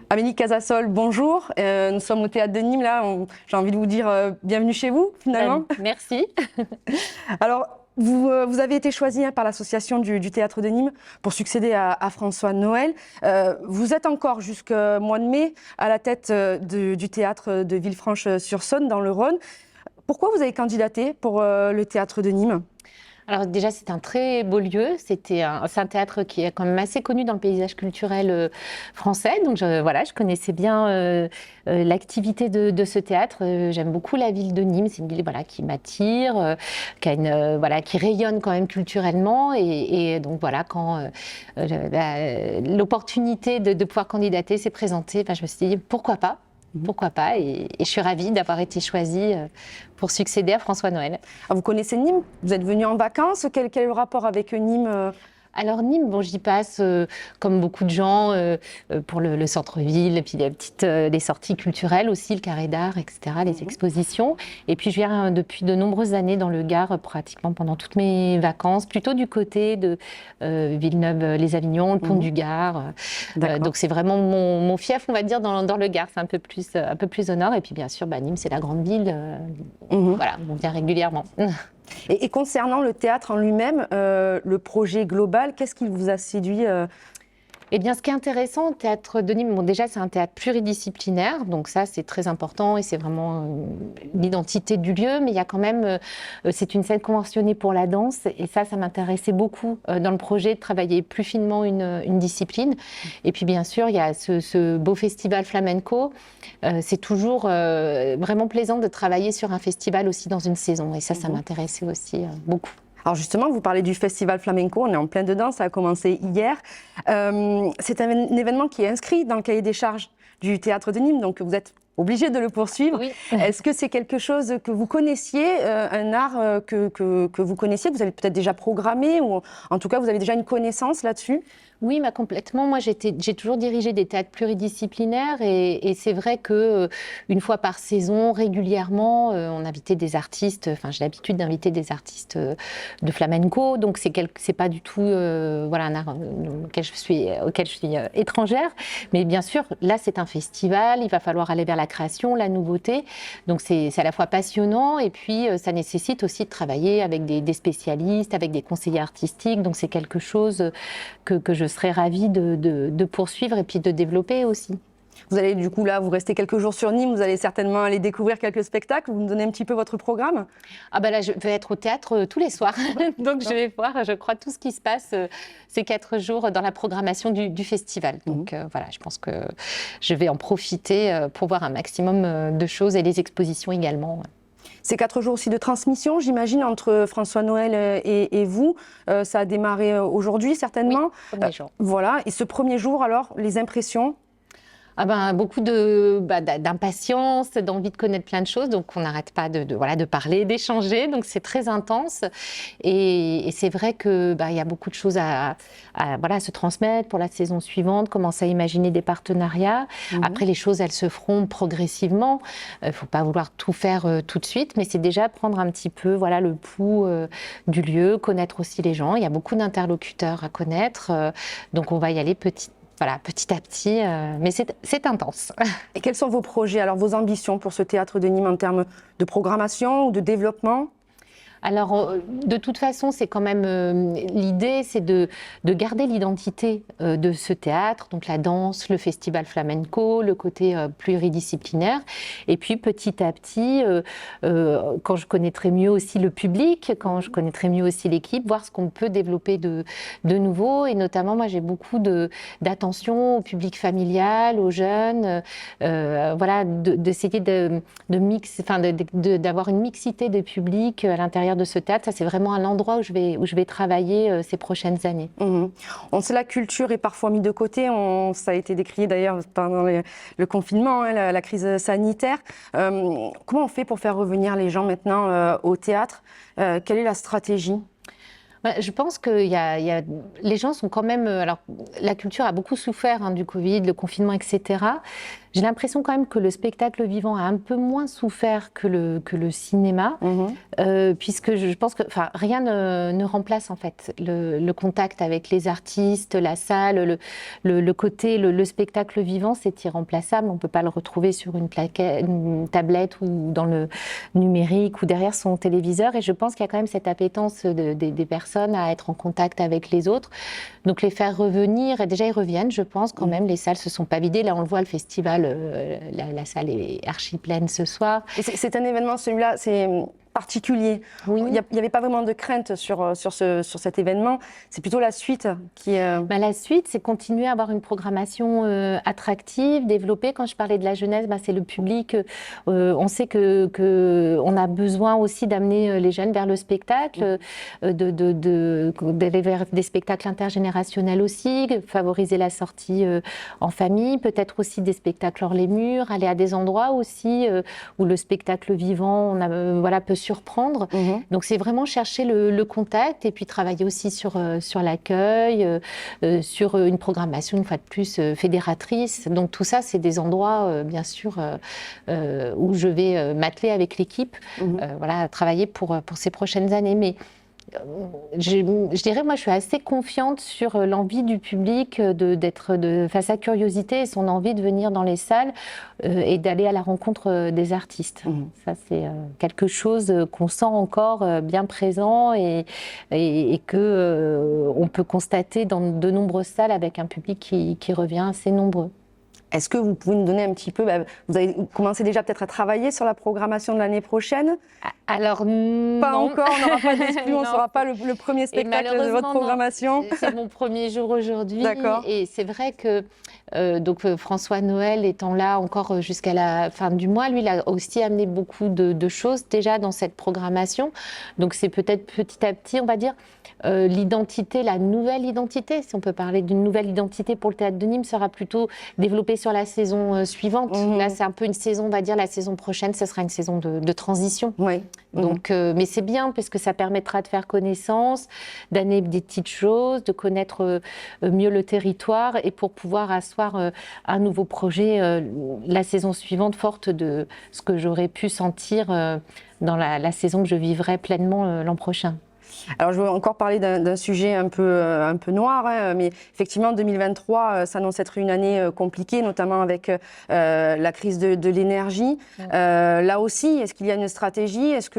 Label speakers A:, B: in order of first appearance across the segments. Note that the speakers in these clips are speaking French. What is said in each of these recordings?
A: Amélie Casasol, bonjour. Nous sommes au Théâtre de Nîmes, là. J'ai envie de vous dire bienvenue chez vous, finalement.
B: Merci.
A: Alors, vous avez été choisie par l'association du Théâtre de Nîmes pour succéder à François Noël. Vous êtes encore jusqu'au mois de mai à la tête du théâtre de Villefranche-sur-Saône, dans le Rhône. Pourquoi vous avez candidaté pour le Théâtre de Nîmes ?
B: Alors déjà, c'est un très beau lieu. C'est un théâtre qui est quand même assez connu dans le paysage culturel français. Donc je connaissais bien l'activité de ce théâtre. J'aime beaucoup la ville de Nîmes. C'est une ville qui m'attire, qui rayonne quand même culturellement. Et donc voilà, quand l'opportunité de pouvoir candidater s'est présentée, je me suis dit pourquoi pas. Pourquoi pas, et je suis ravie d'avoir été choisie pour succéder à François Noël.
A: Ah, vous connaissez Nîmes ? Vous êtes venu en vacances ? Quel est le rapport avec Nîmes ?
B: Alors Nîmes, j'y passe comme beaucoup de gens pour le centre-ville, et puis les sorties culturelles aussi, le carré d'art, etc., les expositions. Et puis je viens depuis de nombreuses années dans le Gard, pratiquement pendant toutes mes vacances, plutôt du côté de Villeneuve-les-Avignon, le pont du Gard. Donc c'est vraiment mon fief, on va dire, dans le Gard. C'est un peu plus au nord. Et puis bien sûr, Nîmes, c'est la grande ville. Voilà, on vient régulièrement.
A: Et concernant le théâtre en lui-même, le projet global, qu'est-ce qui vous a séduit ?
B: Eh bien, ce qui est intéressant au Théâtre de Nîmes, déjà, c'est un théâtre pluridisciplinaire, donc ça, c'est très important et c'est vraiment l'identité du lieu, mais il y a quand même, c'est une scène conventionnée pour la danse et ça m'intéressait beaucoup dans le projet de travailler plus finement une discipline. Et puis, bien sûr, il y a ce beau festival flamenco. C'est toujours vraiment plaisant de travailler sur un festival aussi dans une saison et ça m'intéressait aussi beaucoup.
A: Alors justement, vous parlez du Festival Flamenco, on est en plein dedans, ça a commencé hier. C'est un événement qui est inscrit dans le cahier des charges du Théâtre de Nîmes, donc vous êtes obligé de le poursuivre.
B: Oui.
A: Est-ce que c'est quelque chose que vous connaissiez, un art que vous connaissiez, que vous avez peut-être déjà programmé, ou en tout cas vous avez déjà une connaissance là-dessus ?
B: Oui, complètement. Moi, j'ai toujours dirigé des théâtres pluridisciplinaires et c'est vrai que une fois par saison, régulièrement, on invitait des artistes. Enfin, j'ai l'habitude d'inviter des artistes de flamenco, donc c'est pas du tout un art auquel je suis étrangère. Mais bien sûr, là, c'est un festival. Il va falloir aller vers la création, la nouveauté. Donc c'est à la fois passionnant et puis ça nécessite aussi de travailler avec des spécialistes, avec des conseillers artistiques. Donc c'est quelque chose que je serais ravie de poursuivre et puis de développer aussi.
A: Vous allez du coup là, vous restez quelques jours sur Nîmes, vous allez certainement aller découvrir quelques spectacles. Vous nous donnez un petit peu votre programme ?
B: Là, je vais être au théâtre tous les soirs. Donc je vais voir, je crois, tout ce qui se passe ces 4 jours dans la programmation du festival. Donc je pense que je vais en profiter pour voir un maximum de choses et les expositions également.
A: C'est 4 jours aussi de transmission, j'imagine, entre François Noël et vous. Ça a démarré aujourd'hui, certainement.
B: Oui, premier jour.
A: Voilà. Et ce premier jour, alors, les impressions ?
B: Beaucoup d'impatience, d'envie de connaître plein de choses. Donc, on n'arrête pas de parler, d'échanger. Donc, c'est très intense. Et c'est vrai que il y a beaucoup de choses à se transmettre pour la saison suivante, commencer à imaginer des partenariats. Après, les choses, elles se feront progressivement. Il ne faut pas vouloir tout faire tout de suite, mais c'est déjà prendre un petit peu le pouls du lieu, connaître aussi les gens. Il y a beaucoup d'interlocuteurs à connaître. Donc, on va y aller petit à petit, mais c'est intense.
A: Et quels sont vos projets, alors vos ambitions pour ce Théâtre de Nîmes en termes de programmation ou de développement ?
B: Alors, de toute façon, c'est quand même l'idée, c'est de garder l'identité de ce théâtre, donc la danse, le festival flamenco, le côté pluridisciplinaire. Et puis, petit à petit, quand je connaîtrai mieux aussi le public, quand je connaîtrai mieux aussi l'équipe, voir ce qu'on peut développer de nouveau. Et notamment, moi, j'ai beaucoup d'attention au public familial, aux jeunes, d'essayer d'avoir une mixité des publics à l'intérieur de ce théâtre. Ça, c'est vraiment un endroit où je vais travailler ces prochaines années.
A: On sait la culture est parfois mise de côté. Ça a été décrié d'ailleurs pendant le confinement, la crise sanitaire. Comment on fait pour faire revenir les gens maintenant au théâtre ? Quelle est la stratégie ?
B: Je pense que les gens sont quand même... Alors, la culture a beaucoup souffert du Covid, le confinement, etc. J'ai l'impression quand même que le spectacle vivant a un peu moins souffert que le cinéma, puisque je pense que rien ne remplace en fait le contact avec les artistes, la salle, le côté, le spectacle vivant, c'est irremplaçable. On ne peut pas le retrouver sur une tablette ou dans le numérique ou derrière son téléviseur. Et je pense qu'il y a quand même cette appétence des personnes à être en contact avec les autres. Donc les faire revenir, et déjà ils reviennent, je pense quand même, les salles se sont pas vidées. Là on le voit, le festival, la salle est archi pleine ce soir.
A: Et c'est un événement, celui-là, c'est particulier.
B: Oui.
A: Il n'y avait pas vraiment de crainte sur cet événement. C'est plutôt la suite qui est...
B: La suite, c'est continuer à avoir une programmation attractive, développée. Quand je parlais de la jeunesse, c'est le public. On sait qu'on a besoin aussi d'amener les jeunes vers le spectacle, d'aller vers des spectacles intergénérationnels aussi, favoriser la sortie en famille, peut-être aussi des spectacles hors les murs, aller à des endroits aussi où le spectacle vivant peut surprendre. Donc c'est vraiment chercher le contact et puis travailler aussi sur l'accueil, sur une programmation une fois de plus fédératrice. Donc tout ça, c'est des endroits bien sûr où je vais m'atteler avec l'équipe, travailler pour ces prochaines années. Mais je dirais, moi, je suis assez confiante sur l'envie du public d'être face à curiosité et son envie de venir dans les salles et d'aller à la rencontre des artistes. Ça, c'est quelque chose qu'on sent encore bien présent et que on peut constater dans de nombreuses salles avec un public qui revient assez nombreux.
A: Est-ce que vous pouvez nous donner un petit peu, vous avez commencé déjà peut-être à travailler sur la programmation de l'année prochaine?
B: Alors,
A: pas encore, on n'aura pas d'exclus, on ne saura pas le premier spectacle de votre programmation.
B: C'est mon premier jour aujourd'hui.
A: D'accord.
B: Et c'est vrai que François Noël étant là encore jusqu'à la fin du mois, lui, il a aussi amené beaucoup de choses déjà dans cette programmation. Donc c'est peut-être petit à petit, on va dire, l'identité, la nouvelle identité, si on peut parler d'une nouvelle identité pour le Théâtre de Nîmes, sera plutôt développée sur la saison suivante. Là, c'est un peu une saison, on va dire, la saison prochaine, ce sera une saison de transition.
A: Oui.
B: Donc, mais c'est bien parce que ça permettra de faire connaissance, d'amener des petites choses, de connaître mieux le territoire et pour pouvoir asseoir un nouveau projet la saison suivante, forte de ce que j'aurais pu sentir dans la saison que je vivrai pleinement l'an prochain.
A: Alors, je veux encore parler d'un sujet un peu noir, mais effectivement, 2023 s'annonce être une année compliquée, notamment avec la crise de l'énergie. Là aussi, est-ce qu'il y a une stratégie? Est-ce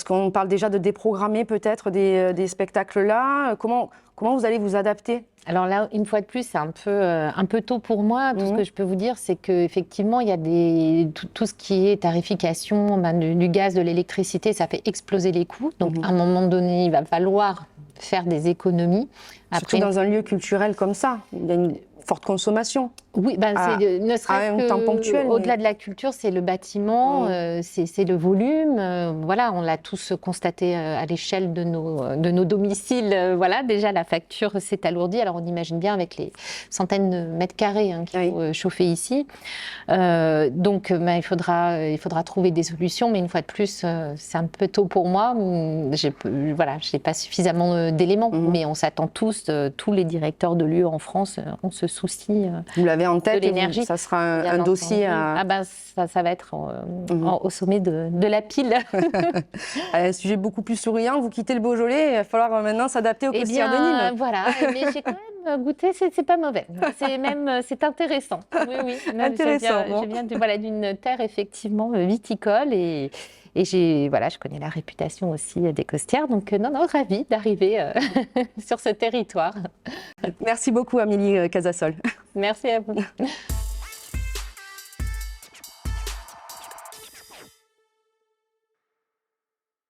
A: qu'on parle déjà de déprogrammer peut-être des spectacles là? Comment vous allez vous adapter?
B: Alors là, une fois de plus, c'est un peu tôt pour moi. Tout ce que je peux vous dire, c'est qu'effectivement, il y a tout ce qui est tarification du gaz, de l'électricité, ça fait exploser les coûts. Donc, à un moment donné, il va falloir faire des économies.
A: Surtout dans un lieu culturel comme ça, il y a une forte consommation.
B: Oui, ne serait-ce
A: temps ponctuel.
B: Au-delà de la culture, c'est le bâtiment, c'est le volume. On l'a tous constaté à l'échelle de nos domiciles. Déjà, la facture s'est alourdie. Alors, on imagine bien avec les centaines de mètres carrés qu'il faut chauffer ici. Donc, il faudra trouver des solutions. Mais une fois de plus, c'est un peu tôt pour moi. Je n'ai pas suffisamment d'éléments. Mais on s'attend tous les directeurs de lieux en France, on se soucie.
A: Vous l'avez en tête,
B: de l'énergie.
A: Ça sera un dossier à...
B: ça va être au sommet de la pile.
A: Un sujet beaucoup plus souriant, vous quittez le Beaujolais, il va falloir maintenant s'adapter au Costières de Nîmes.
B: Voilà, mais j'ai quand même goûté, c'est pas mauvais. C'est intéressant. Oui.
A: Intéressant.
B: Je viens d'une terre effectivement viticole et je connais la réputation aussi des Costières, donc ravie d'arriver sur ce territoire.
A: Merci beaucoup Amélie Casassol.
B: Merci à vous.